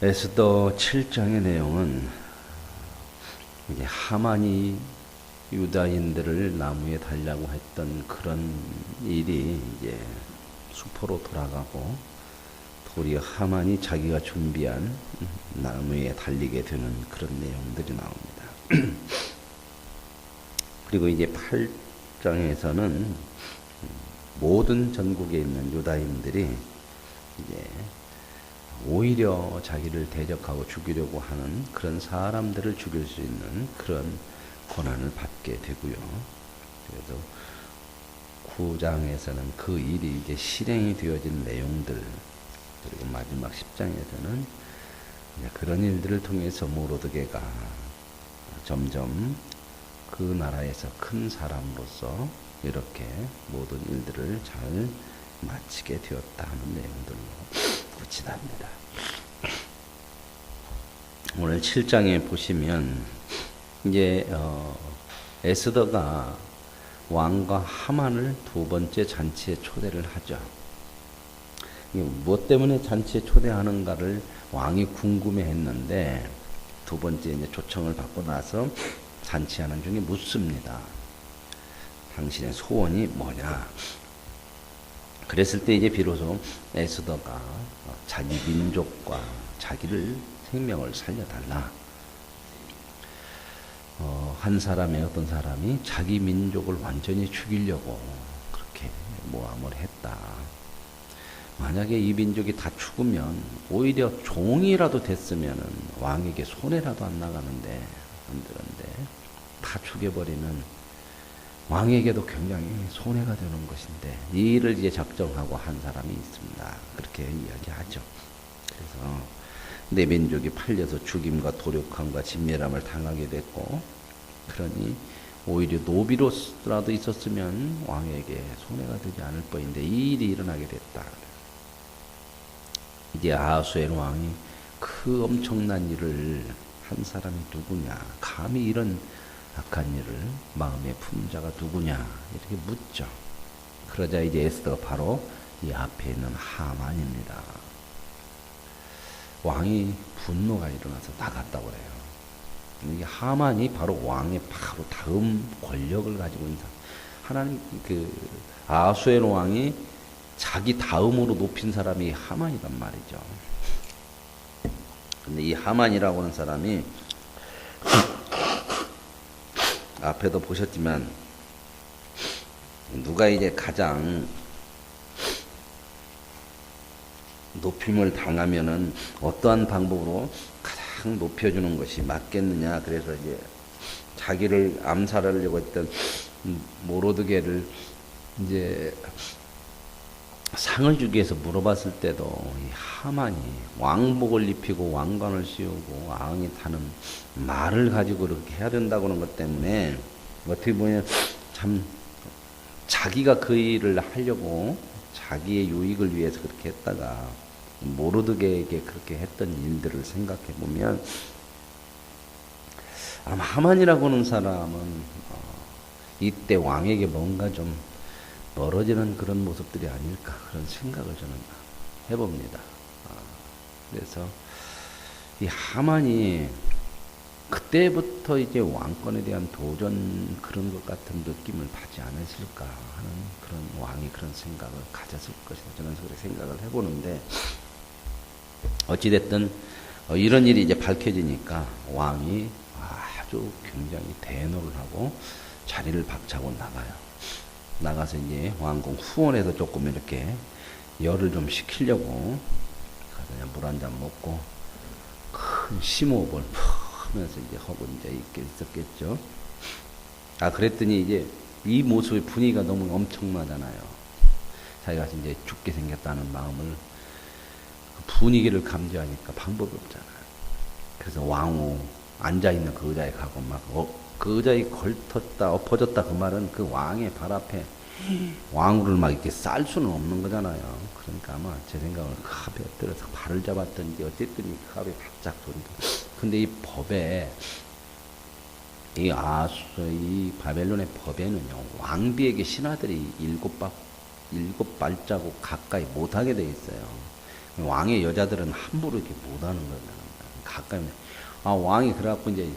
에스더 7장의 내용은 이제 하만이 유다인들을 나무에 달라고 했던 그런 일이 이제 수포로 돌아가고 도리어 하만이 자기가 준비한 나무에 달리게 되는 그런 내용들이 나옵니다. 그리고 이제 8장에서는 모든 전국에 있는 유다인들이 이제 오히려 자기를 대적하고 죽이려고 하는 그런 사람들을 죽일 수 있는 그런 권한을 받게 되고요. 그래서 9장에서는 그 일이 이제 실행이 되어진 내용들, 그리고 마지막 10장에서는 그런 일들을 통해서 모로드게가 점점 그 나라에서 큰 사람으로서 이렇게 모든 일들을 잘 마치게 되었다 하는 내용들로 끝이 납니다. 오늘 7장에 보시면 이제 에스더가 왕과 하만을 두 번째 잔치에 초대를 하죠. 무엇 때문에 잔치에 초대하는가를 왕이 궁금해했는데 두 번째 이제 초청을 받고 나서 잔치하는 중에 묻습니다. 당신의 소원이 뭐냐? 그랬을 때 이제 비로소 에스더가 자기 민족과 자기를 생명을 살려달라. 한 사람의 어떤 사람이 자기 민족을 완전히 죽이려고 그렇게 모함을 했다. 만약에 이 민족이 다 죽으면 오히려 종이라도 됐으면 왕에게 손해라도 안 나가는데 안 되는데 다 죽여버리면 왕에게도 굉장히 손해가 되는 것인데 이 일을 이제 작정하고 한 사람이 있습니다. 그렇게 이야기하죠. 그래서 내 민족이 팔려서 죽임과 도륙함과 진멸함을 당하게 됐고 그러니 오히려 노비로라도 있었으면 왕에게 손해가 되지 않을 뻔인데 이 일이 일어나게 됐다. 이제 아하수에로 왕이 그 엄청난 일을 한 사람이 누구냐, 감히 이런 악한 일을 마음에 품 자가 누구냐 이렇게 묻죠. 그러자 이제 에스더가 바로 이 앞에 있는 하만입니다. 왕이 분노가 일어나서 나갔다고 해요. 이게 하만이 바로 왕의 바로 다음 권력을 가지고 있는 사람. 하나님 아하수에로 왕이 자기 다음으로 높인 사람이 하만이란 말이죠. 근데 이 하만이라고 하는 사람이 앞에도 보셨지만 누가 이제 가장 높임을 당하면은 어떠한 방법으로 가장 높여주는 것이 맞겠느냐. 그래서 이제 자기를 암살하려고 했던 모로드게를 이제 상을 주기 위해서 물어봤을 때도 이 하만이 왕복을 입히고 왕관을 씌우고 왕이 타는 말을 가지고 그렇게 해야 된다고 하는 것 때문에 어떻게 보면 참 자기가 그 일을 하려고 자기의 유익을 위해서 그렇게 했다가 모로드게에게 그렇게 했던 일들을 생각해 보면 아마 하만이라고 하는 사람은 이때 왕에게 뭔가 좀 멀어지는 그런 모습들이 아닐까 그런 생각을 저는 해봅니다. 그래서 이 하만이 그때부터 이제 왕권에 대한 도전 그런 것 같은 느낌을 받지 않았을까 하는 그런 왕이 그런 생각을 가졌을 것이다. 저는 그렇게 생각을 해보는데 어찌됐든 이런 일이 이제 밝혀지니까 왕이 아주 굉장히 대노를 하고 자리를 박차고 나가요. 나가서 이제 왕궁 후원에서 조금 이렇게 열을 좀 식히려고 가서 물 한 잔 먹고 큰 심호흡을 하면서 이제 하고 이제 있었겠죠. 그랬더니 이제 이 모습의 분위기가 너무 엄청나잖아요. 자기가 이제 죽게 생겼다는 마음을 그 분위기를 감지하니까 방법이 없잖아요. 그래서 왕후 앉아 있는 그 의자에 가고 막 그 의자에 걸쳤다 엎어졌다 그 말은 그 왕의 발 앞에 왕후를 막 이렇게 쌀 수는 없는 거잖아요. 그러니까 아마 제 생각은 그 앞에 엎드려서 발을 잡았던지 어쨌든 그 앞에 바짝 소리도. 근데 이 법에 이 바벨론의 법에는요 왕비에게 신하들이 일곱 발자국 가까이 못하게 돼 있어요. 왕의 여자들은 함부로 이렇게 못하는 거예요. 가까이. 왕이 그래갖고 이제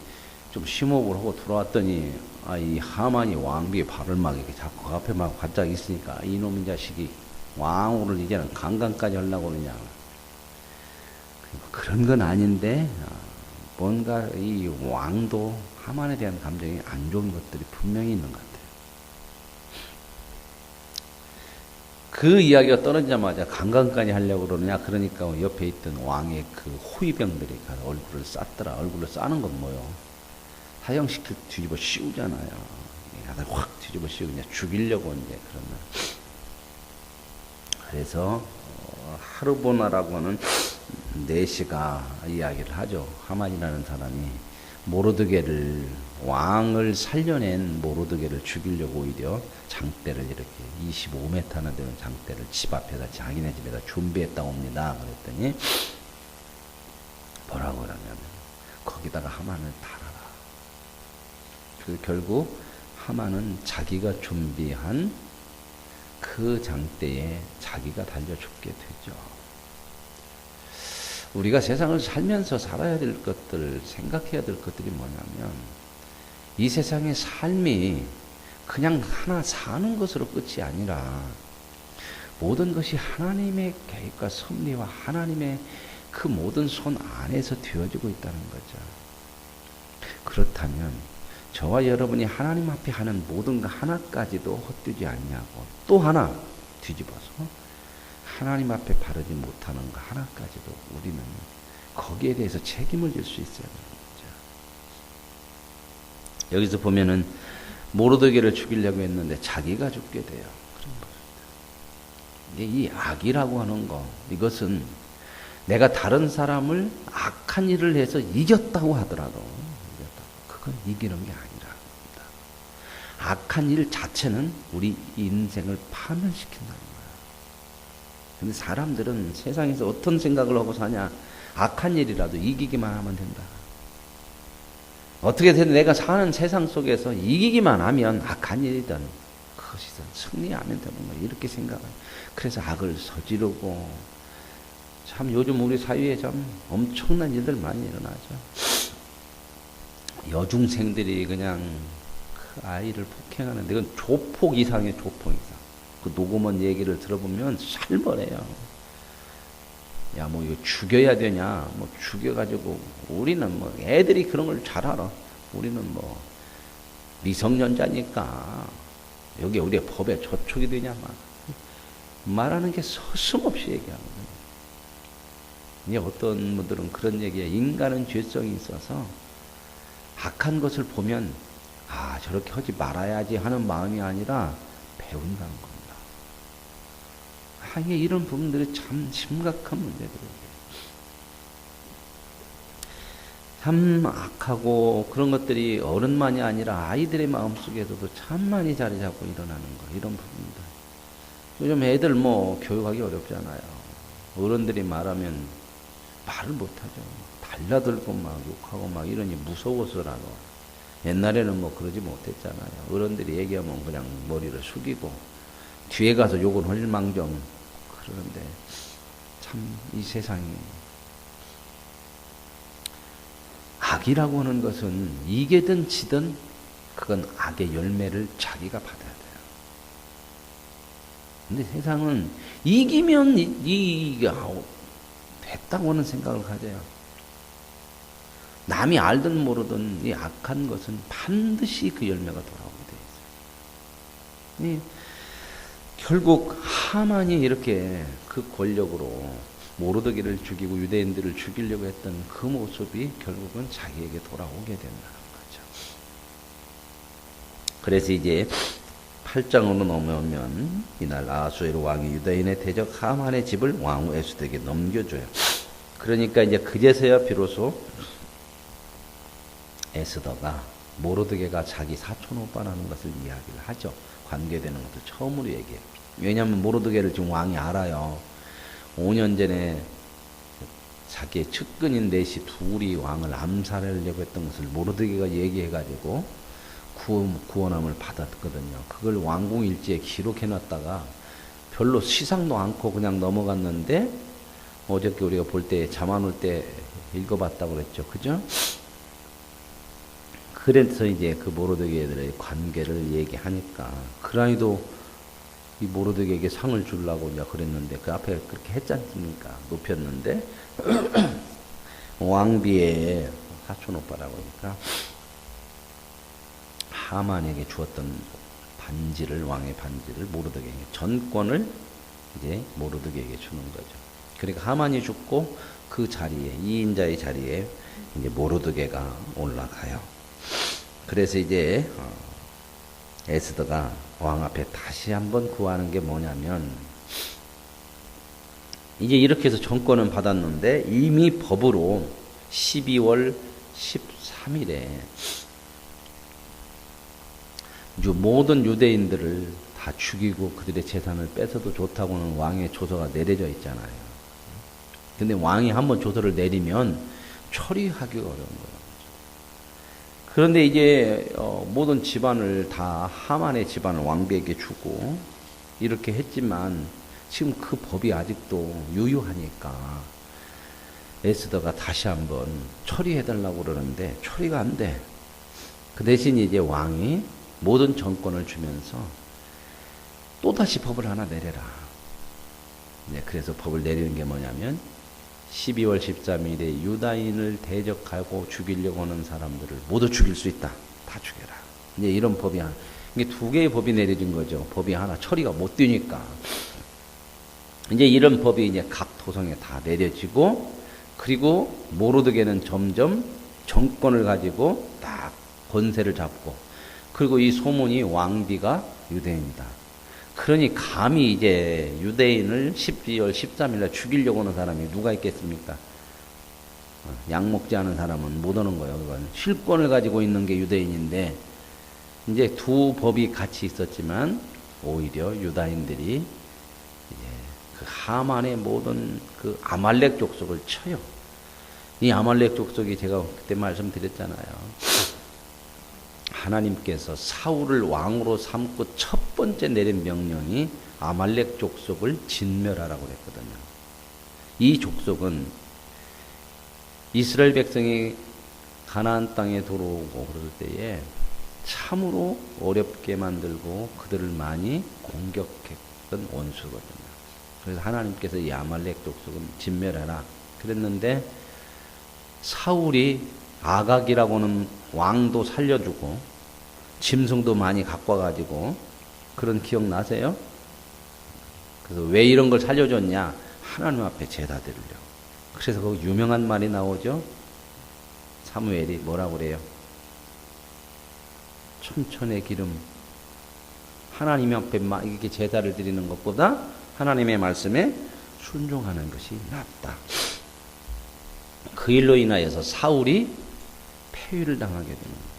좀 심호흡을 하고 들어왔더니, 이 하만이 왕비의 발을 막 이렇게 자꾸 그 앞에 막 바짝 있으니까, 이놈의 자식이 왕후를 이제는 강간까지 하려고 그러냐. 그런 건 아닌데, 뭔가 이 왕도 하만에 대한 감정이 안 좋은 것들이 분명히 있는 것 같아요. 그 이야기가 떨어지자마자 강간까지 하려고 그러느냐. 그러니까 옆에 있던 왕의 그 호위병들이 가서 얼굴을 쌌더라. 얼굴을 싸는 건 뭐요? 사형시킬 뒤집어 씌우잖아요. 확 뒤집어 씌우고 그냥 죽이려고 이제 그런 날. 그래서 하르보나라고 하는 내시가 이야기를 하죠. 하만이라는 사람이 모르드게를, 왕을 살려낸 모르드게를 죽이려고 오히려 장대를 이렇게 25m나 되는 장대를 집 앞에다, 자기네 집에다 준비했다고 옵니다. 그랬더니 뭐라고 그러냐면 거기다가 하만을 달아라. 그 결국 하만은 자기가 준비한 그 장대에 자기가 달려 죽게 되죠. 우리가 세상을 살면서 살아야 될 것들, 생각해야 될 것들이 뭐냐면, 이 세상의 삶이 그냥 하나 사는 것으로 끝이 아니라 모든 것이 하나님의 계획과 섭리와 하나님의 그 모든 손 안에서 되어지고 있다는 거죠. 그렇다면 저와 여러분이 하나님 앞에 하는 모든 것 하나까지도 헛되지 않냐고, 또 하나 뒤집어서 하나님 앞에 바르지 못하는 것 하나까지도 우리는 거기에 대해서 책임을 질 수 있어야 되는 거죠. 여기서 보면은 모르드게를 죽이려고 했는데 자기가 죽게 돼요. 그런 것입니다. 이 악이라고 하는 거, 이것은 내가 다른 사람을 악한 일을 해서 이겼다고 하더라도 그건 이기는 게 아니라 악한 일 자체는 우리 인생을 파멸시킨다는 거예요. 근데 사람들은 세상에서 어떤 생각을 하고 사냐? 악한 일이라도 이기기만 하면 된다. 어떻게든 내가 사는 세상 속에서 이기기만 하면 악한 일이든 그것이든 승리하면 되는 거예요. 이렇게 생각해요. 그래서 악을 저지르고, 참 요즘 우리 사회에 참 엄청난 일들 많이 일어나죠. 여중생들이 그냥 그 아이를 폭행하는데, 이건 조폭 이상의 조폭 이상. 그 녹음원 얘기를 들어보면 살벌해요. 야, 뭐 이거 죽여야 되냐? 뭐 죽여가지고, 우리는 뭐 애들이 그런 걸 잘 알아. 우리는 뭐 미성년자니까 여기 우리의 법에 저촉이 되냐? 막 말하는 게 서슴없이 얘기하거든요. 이제 어떤 분들은 그런 얘기에 인간은 죄성이 있어서 악한 것을 보면 저렇게 하지 말아야지 하는 마음이 아니라 배운다는 겁니다. 이런 부분들이 참 심각한 문제들이에요. 참 악하고 그런 것들이 어른만이 아니라 아이들의 마음속에서도 참 많이 자리 잡고 일어나는 거, 이런 부분들. 요즘 애들 뭐 교육하기 어렵잖아요. 어른들이 말하면 말을 못하죠. 달라들고 막 욕하고 막 이러니 무서워서라도. 옛날에는 뭐 그러지 못했잖아요. 어른들이 얘기하면 그냥 머리를 숙이고 뒤에 가서 욕은 할 망정. 그런데 참 이 세상이, 악이라고 하는 것은 이기든 지든 그건 악의 열매를 자기가 받아야 돼요. 근데 세상은 이기면 됐다고 하는 생각을 가져요. 남이 알든 모르든 이 악한 것은 반드시 그 열매가 돌아오게 돼 있어요. 결국 하만이 이렇게 그 권력으로 모르드게를 죽이고 유대인들을 죽이려고 했던 그 모습이 결국은 자기에게 돌아오게 된다는 거죠. 그래서 이제 8장으로 넘어오면 이날 아하수에로 왕이 유다인의 대적 하만의 집을 왕후 에스더에게 넘겨줘요. 그러니까 이제 그제서야 비로소 에스더가 모르드게가 자기 사촌 오빠라는 것을 이야기를 하죠. 관계되는 것도 처음으로 얘기해요. 왜냐하면 모르드게를 지금 왕이 알아요. 5년 전에 자기의 측근인 넷이 둘이 왕을 암살하려고 했던 것을 모르드게가 얘기해가지고 구원함을 받았거든요. 그걸 왕궁 일지에 기록해놨다가 별로 시상도 않고 그냥 넘어갔는데 어저께 우리가 볼 때 잠 안 올 때 읽어봤다고 그랬죠. 그죠? 그래서 이제 그 모로드게들의 관계를 얘기하니까 그라이도 이 모로드게에게 상을 주려고 이제 그랬는데 그 앞에 그렇게 했지 않습니까? 높였는데 왕비의 사촌 오빠라고 하니까 하만에게 주었던 반지를 왕의 반지를 모로드게에게 전권을 이제 모로드게에게 주는 거죠. 그러니까 하만이 죽고 그 자리에 이인자의 자리에 이제 모로드게가 올라가요. 그래서 이제 에스더가 왕 앞에 다시 한번 구하는 게 뭐냐면 이제 이렇게 해서 정권은 받았는데 이미 법으로 12월 13일에 모든 유대인들을 다 죽이고 그들의 재산을 뺏어도 좋다고는 왕의 조서가 내려져 있잖아요. 근데 왕이 한번 조서를 내리면 처리하기가 어려운 거예요. 그런데 이제 모든 집안을 다 하만의 집안을 왕비에게 주고 이렇게 했지만 지금 그 법이 아직도 유효하니까 에스더가 다시 한번 처리해달라고 그러는데 처리가 안 돼. 그 대신 이제 왕이 모든 정권을 주면서 또다시 법을 하나 내려라. 네, 그래서 법을 내리는 게 뭐냐면 12월 13일에 유다인을 대적하고 죽이려고 하는 사람들을 모두 죽일 수 있다. 다 죽여라. 이제 이런 법이 이게 두 개의 법이 내려진 거죠. 법이 하나 처리가 못 되니까. 이제 이런 법이 이제 각 도성에 다 내려지고 그리고 모로드게는 점점 정권을 가지고 딱 권세를 잡고 그리고 이 소문이 왕비가 유대인이다. 그러니 감히 이제 유대인을 12월 13일날 죽이려고 하는 사람이 누가 있겠습니까? 약 먹지 않은 사람은 못 오는 거예요. 그건 실권을 가지고 있는 게 유대인인데 이제 두 법이 같이 있었지만 오히려 유다인들이 이제 그 하만의 모든 그 아말렉 족속을 쳐요. 이 아말렉 족속이 제가 그때 말씀드렸잖아요. 하나님께서 사울을 왕으로 삼고 첫 번째 내린 명령이 아말렉 족속을 진멸하라고 했거든요. 이 족속은 이스라엘 백성이 가나안 땅에 들어오고 그럴 때에 참으로 어렵게 만들고 그들을 많이 공격했던 원수거든요. 그래서 하나님께서 이 아말렉 족속은 진멸하라 그랬는데 사울이 아각이라고는 왕도 살려주고 짐승도 많이 갖고 와가지고 그런 기억 나세요? 그래서 왜 이런 걸 살려줬냐? 하나님 앞에 제사 드리려고. 그래서 그 유명한 말이 나오죠. 사무엘이 뭐라고 그래요? 춘천의 기름. 하나님 앞에 이렇게 제사를 드리는 것보다 하나님의 말씀에 순종하는 것이 낫다. 그 일로 인하여서 사울이 폐위를 당하게 되는 거예요.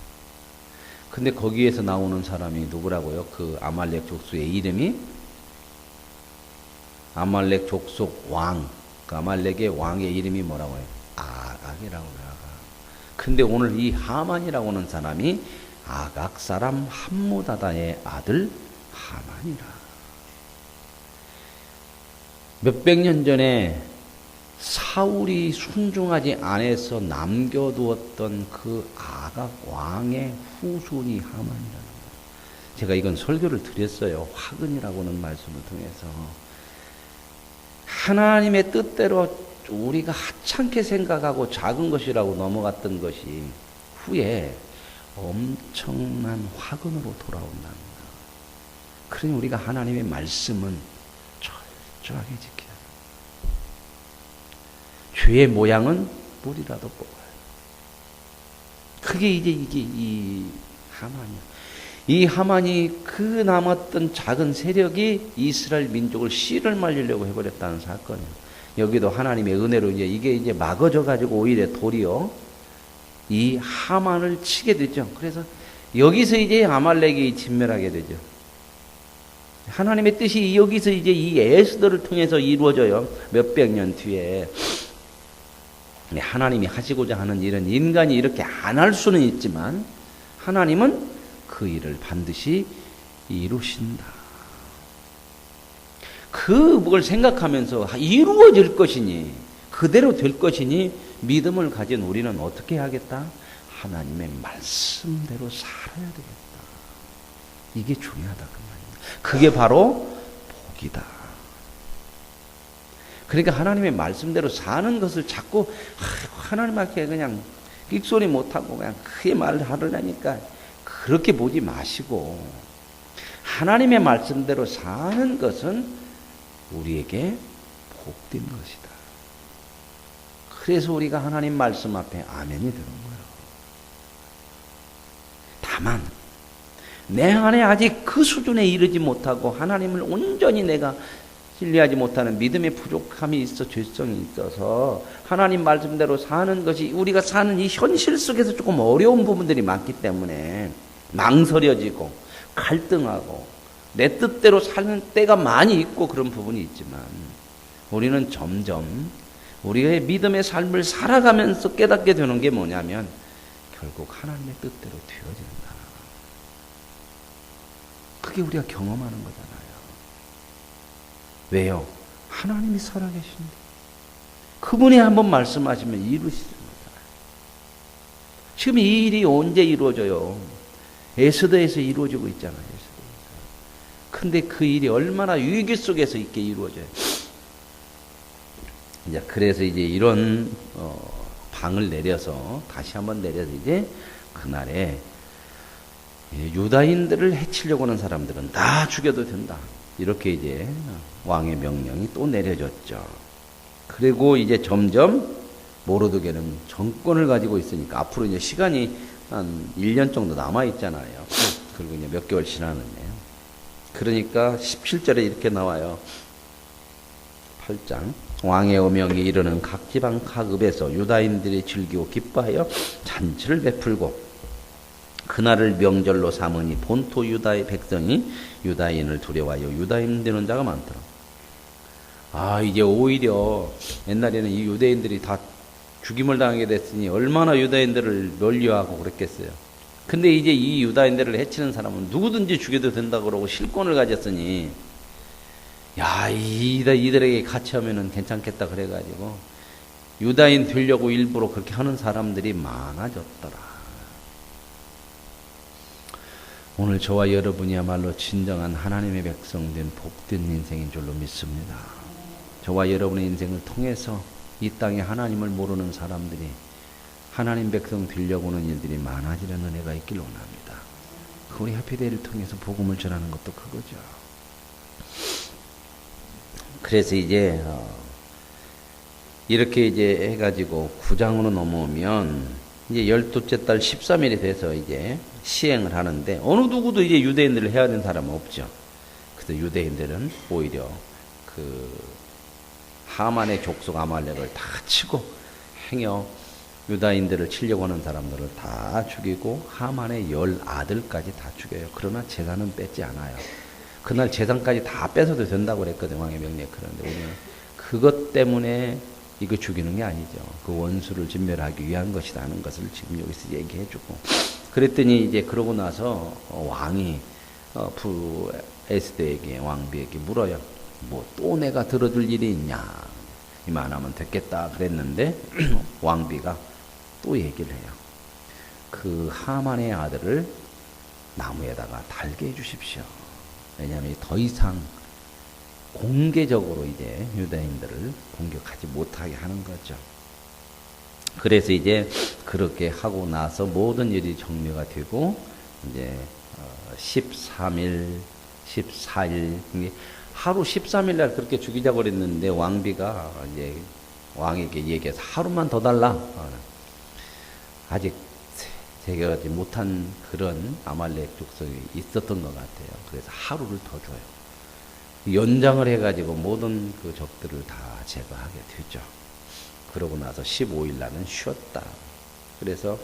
근데 거기에서 나오는 사람이 누구라고요? 그 아말렉 족속의 이름이 아말렉 족속 왕. 그 아말렉의 왕의 이름이 뭐라고 해요? 아각이라고 해요. 근데 오늘 이 하만이라고 하는 사람이 아각 사람 함무다다의 아들 하만이라. 몇백 년 전에 사울이 순종하지 않아서 남겨두었던 그 아각 왕의 후손이 하만이라는 거예요. 제가 이건 설교를 드렸어요. 화근이라고는 말씀을 통해서. 하나님의 뜻대로 우리가 하찮게 생각하고 작은 것이라고 넘어갔던 것이 후에 엄청난 화근으로 돌아온다는 거예요. 그러니 우리가 하나님의 말씀은 철저하게 지켜야 돼요. 죄의 모양은 뿌리라도 뽑아요. 그게 이제 이 하만이야. 이 하만이 그 남았던 작은 세력이 이스라엘 민족을 씨를 말리려고 해버렸다는 사건이에요. 여기도 하나님의 은혜로 이게 이제 막아져 가지고 오히려 도리어 이 하만을 치게 되죠. 그래서 여기서 이제 아말렉이 진멸하게 되죠. 하나님의 뜻이 여기서 이제 이 에스더를 통해서 이루어져요. 몇백 년 뒤에. 하나님이 하시고자 하는 일은 인간이 이렇게 안 할 수는 있지만 하나님은 그 일을 반드시 이루신다. 그 그걸 생각하면서 이루어질 것이니 그대로 될 것이니 믿음을 가진 우리는 어떻게 하겠다? 하나님의 말씀대로 살아야 되겠다. 이게 중요하다 그 말입니다. 그게 바로 복이다. 그러니까 하나님의 말씀대로 사는 것을 자꾸 하나님 앞에 그냥 끽소리 못하고 그냥 크게 말을 하려니까 그렇게 보지 마시고 하나님의 말씀대로 사는 것은 우리에게 복된 것이다. 그래서 우리가 하나님 말씀 앞에 아멘이 되는 거예요. 다만 내 안에 아직 그 수준에 이르지 못하고 하나님을 온전히 내가 신뢰하지 못하는 믿음의 부족함이 있어 죄성이 있어서 하나님 말씀대로 사는 것이 우리가 사는 이 현실 속에서 조금 어려운 부분들이 많기 때문에 망설여지고 갈등하고 내 뜻대로 사는 때가 많이 있고 그런 부분이 있지만 우리는 점점 우리의 믿음의 삶을 살아가면서 깨닫게 되는 게 뭐냐면 결국 하나님의 뜻대로 되어진다. 그게 우리가 경험하는 거잖아요. 왜요? 하나님이 살아계신데 그분이 한번 말씀하시면 이루시는 거잖아요. 지금 이 일이 언제 이루어져요? 에스더에서 이루어지고 있잖아요. 근데 그 일이 얼마나 위기 속에서 있게 이루어져요. 이제 그래서 이제 이런 방을 내려서 다시 한번 내려서 이제 그날에 유다인들을 해치려고 하는 사람들은 다 죽여도 된다. 이렇게 이제 왕의 명령이 또 내려졌죠. 그리고 이제 점점 모르드게는 정권을 가지고 있으니까 앞으로 이제 시간이 한 1년 정도 남아 있잖아요. 그리고 이제 몇 개월 지나는데요. 그러니까 17절에 이렇게 나와요. 8장. 왕의 어명이 이르는 각 지방 각 읍에서 유다인들이 즐기고 기뻐하여 잔치를 베풀고 그날을 명절로 삼으니 본토 유다의 백성이 유다인을 두려워하여 유다인 되는 자가 많더라. 이제 오히려 옛날에는 이 유대인들이 다 죽임을 당하게 됐으니 얼마나 유다인들을 멀리하고 그랬겠어요. 근데 이제 이 유다인들을 해치는 사람은 누구든지 죽여도 된다고 그러고 실권을 가졌으니 이들에게 같이 하면은 괜찮겠다 그래가지고 유다인 되려고 일부러 그렇게 하는 사람들이 많아졌더라. 오늘 저와 여러분이야말로 진정한 하나님의 백성 된 복된 인생인 줄로 믿습니다. 저와 여러분의 인생을 통해서 이 땅에 하나님을 모르는 사람들이 하나님 백성 되려고 하는 일들이 많아지는 은혜가 있길 원합니다. 우리 해피데이를 통해서 복음을 전하는 것도 그거죠. 그래서 이제 이렇게 이제 해가지고 9장으로 넘어오면 이제 12째 달 13일이 돼서 이제 시행을 하는데 어느 누구도 이제 유대인들을 해야 되는 사람은 없죠. 그래서 유대인들은 오히려 그 하만의 족속 아말렉을 다 치고 행여 유다인들을 치려고 하는 사람들을 다 죽이고 하만의 10아들까지 다 죽여요. 그러나 재산은 뺏지 않아요. 그날 재산까지 다 뺏어도 된다고 그랬거든요. 왕의 명령에. 그런데 우리는 그것 때문에 이거 죽이는 게 아니죠. 그 원수를 진멸하기 위한 것이라는 것을 지금 여기서 얘기해주고 그랬더니 이제 그러고 나서 왕이 에스더에게 왕비에게 물어요. 뭐 또 내가 들어줄 일이 있냐? 이만하면 됐겠다 그랬는데 왕비가 또 얘기를 해요. 그 하만의 아들을 나무에다가 달게 해주십시오. 왜냐하면 더 이상 공개적으로 이제 유다인들을 공격하지 못하게 하는 거죠. 그래서 이제 그렇게 하고 나서 모든 일이 정리가 되고 이제 13일, 14일 하루 13일 날 그렇게 죽이자고 그랬는데 왕비가 이제 왕에게 얘기해서 하루만 더 달라. 아직 제거하지 못한 그런 아말렉 족속이 있었던 것 같아요. 그래서 하루를 더 줘요. 연장을 해가지고 모든 그 적들을 다 제거하게 되죠. 그러고 나서 15일 날은 쉬었다. 그래서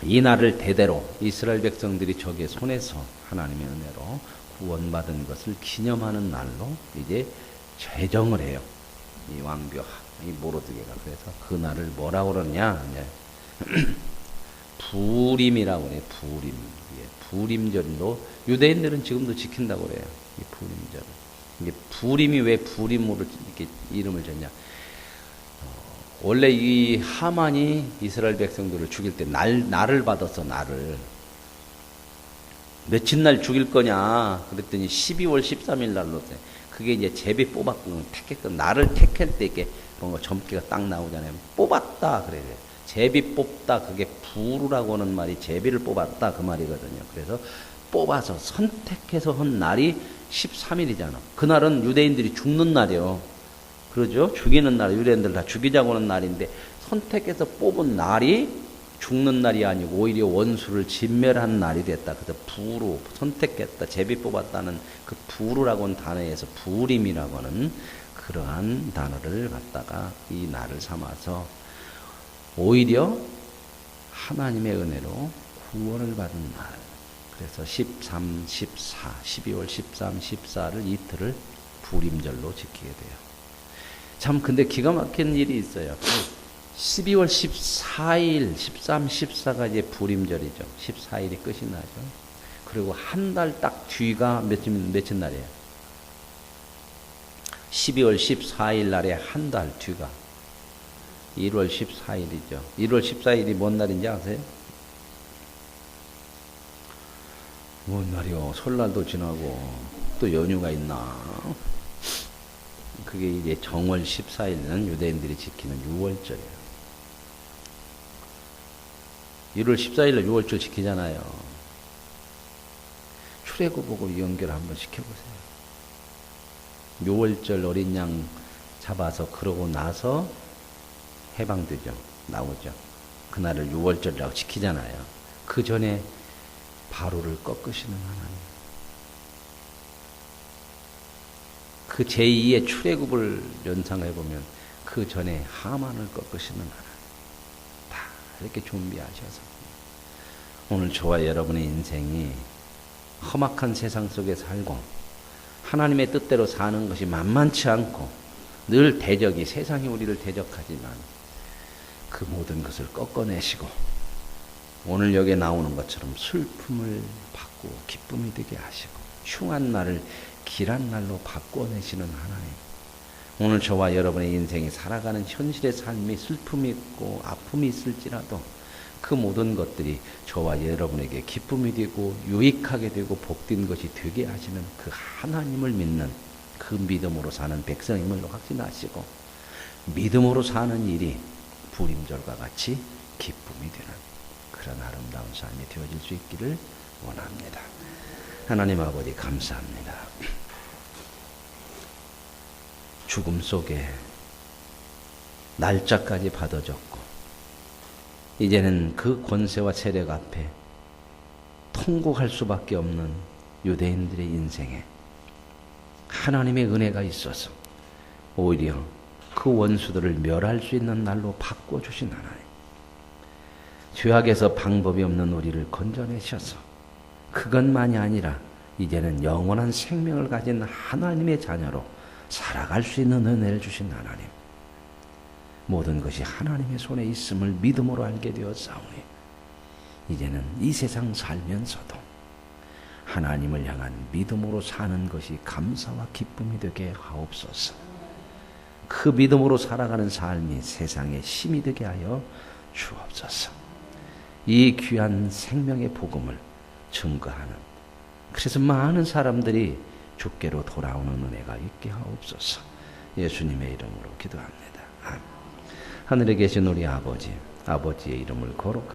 이 날을 대대로 이스라엘 백성들이 적의 손에서 하나님의 은혜로 구원받은 것을 기념하는 날로 이제 제정을 해요. 이 왕비, 이 모르드게가. 그래서 그 날을 뭐라고 그러냐? 부림이라고 해요. 부림. 부림절로 유대인들은 지금도 지킨다고 그래요. 이 부림절. 이게 부림이 왜 부림으로 이렇게 이름을 졌냐? 원래 이 하만이 이스라엘 백성들을 죽일 때 날을 받았어, 날을. 며칠 날 죽일 거냐? 그랬더니 12월 13일 날로 돼. 그게 이제 제비 뽑았고, 택했건, 날을 택할 때 이렇게 뭔가 점괘가 딱 나오잖아요. 뽑았다, 그래요. 제비 뽑다, 그게 부르라고 하는 말이 제비를 뽑았다, 그 말이거든요. 그래서 뽑아서 선택해서 한 날이 13일이잖아. 그날은 유대인들이 죽는 날이요. 그러죠? 죽이는 날, 유대인들 다 죽이자고 하는 날인데, 선택해서 뽑은 날이 죽는 날이 아니고 오히려 원수를 진멸한 날이 됐다. 그래서 부로 선택했다. 제비 뽑았다는 그 부르라고 하는 단어에서 부림이라고 하는 그러한 단어를 갖다가 이 날을 삼아서 오히려 하나님의 은혜로 구원을 받은 날. 그래서 13, 14, 12월 13, 14를 이틀을 부림절로 지키게 돼요. 참 근데 기가 막힌 일이 있어요. 12월 14일, 13, 14가 이제 부림절이죠. 14일이 끝이 나죠. 그리고 한 달 딱 뒤가 며칠 날이에요? 12월 14일 날에 한 달 뒤가 1월 14일이죠. 1월 14일이 뭔 날인지 아세요? 뭔 날이요? 설날도 지나고 또 연휴가 있나? 그게 이제 정월 14일은 유대인들이 지키는 6월절이에요. 1월 14일날 6월절 지키잖아요. 출애굽하고 연결 한번 시켜보세요. 6월절 어린 양 잡아서 그러고 나서 해방되죠. 나오죠. 그날을 6월절이라고 지키잖아요. 그 전에 바로를 꺾으시는 하나님. 그 제2의 출애굽을 연상해보면 그 전에 하만을 꺾으시는 하나님. 다 이렇게 준비하셔서 오늘 저와 여러분의 인생이 험악한 세상 속에 살고 하나님의 뜻대로 사는 것이 만만치 않고 늘 대적이 세상이 우리를 대적하지만 그 모든 것을 꺾어내시고 오늘 여기에 나오는 것처럼 슬픔을 바꾸고 기쁨이 되게 하시고 흉한 날을 길한 날로 바꿔내시는 하나님. 오늘 저와 여러분의 인생이 살아가는 현실의 삶이 슬픔이 있고 아픔이 있을지라도 그 모든 것들이 저와 여러분에게 기쁨이 되고 유익하게 되고 복된 것이 되게 하시는 그 하나님을 믿는 그 믿음으로 사는 백성임을 확신하시고 믿음으로 사는 일이 부림절과 같이 기쁨이 되는 그런 아름다운 삶이 되어질 수 있기를 원합니다. 하나님 아버지 감사합니다. 죽음 속에 날짜까지 받아줬고 이제는 그 권세와 세력 앞에 통곡할 수밖에 없는 유대인들의 인생에 하나님의 은혜가 있어서 오히려 그 원수들을 멸할 수 있는 날로 바꿔주신 하나님. 죄악에서 방법이 없는 우리를 건져내셔서 그것만이 아니라 이제는 영원한 생명을 가진 하나님의 자녀로 살아갈 수 있는 은혜를 주신 하나님. 모든 것이 하나님의 손에 있음을 믿음으로 알게 되었사오니 이제는 이 세상 살면서도 하나님을 향한 믿음으로 사는 것이 감사와 기쁨이 되게 하옵소서. 그 믿음으로 살아가는 삶이 세상에 힘이 되게 하여 주옵소서. 이 귀한 생명의 복음을 증거하는 그래서 많은 사람들이 주께로 돌아오는 은혜가 있게 하옵소서. 예수님의 이름으로 기도합니다. 아멘. 하늘에 계신 우리 아버지, 아버지의 이름을 거룩하게